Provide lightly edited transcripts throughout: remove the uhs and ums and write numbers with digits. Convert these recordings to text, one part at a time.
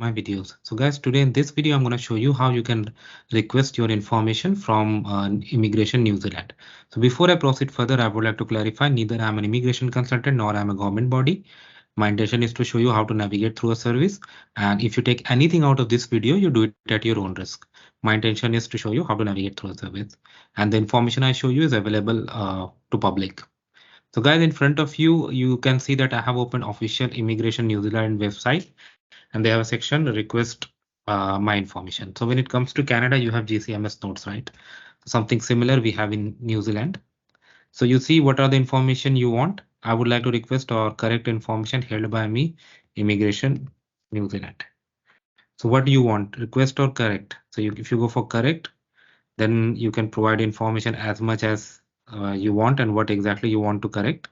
my videos. So guys, today in this video, I'm going to show you how you can request your information from Immigration New Zealand. So before I proceed further, I would like to clarify, neither I'm an immigration consultant nor I'm a government body. My intention is to show you how to navigate through a service. And if you take anything out of this video, you do it at your own risk. My intention is to show you how to navigate through a service. And the information I show you is available to public. So guys, in front of you, you can see that I have opened official Immigration New Zealand website, and they have a section request my information. So when it comes to Canada, you have GCMS notes, right? Something similar we have in New Zealand. So you see what are the information you want. I would like to request or correct information held by me, Immigration New Zealand. So what do you want, request or correct? So if you go for correct, then you can provide information as much as you want and what exactly you want to correct.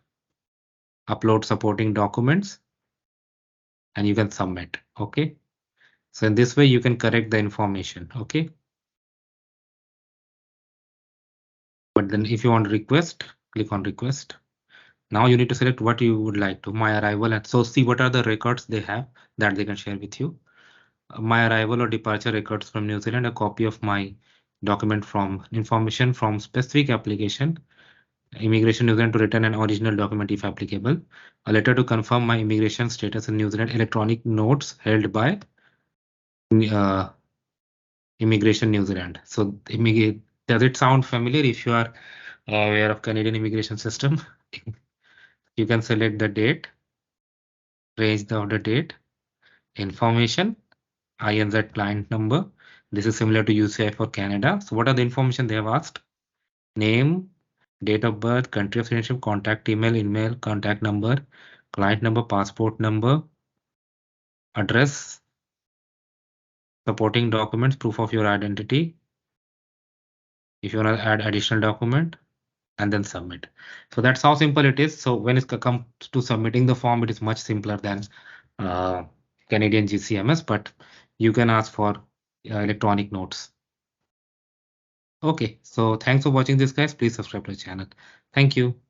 Upload supporting documents and you can submit. Okay. So in this way, you can correct the information. Okay. But then if you want request, click on request. Now you need to select what you would like to my arrival. And so see what are the records they have that they can share with you. My arrival or departure records from New Zealand, a copy of my document from information from specific application, Immigration New Zealand to return an original document if applicable, a letter to confirm my immigration status in New Zealand, electronic notes held by Immigration New Zealand. So does it sound familiar if you are aware of Canadian immigration system? You can select the date, range of the date, information, INZ client number. This is similar to UCI for Canada. So what are the information they have asked? Name, date of birth, country of citizenship, contact email, contact number, client number, passport number, address, supporting documents, proof of your identity. If you want to add additional document, and then submit. So that's how simple it is. So when it comes to submitting the form, it is much simpler than Canadian GCMS, but you can ask for electronic notes. Okay, so thanks for watching this, guys. Please subscribe to the channel. Thank you.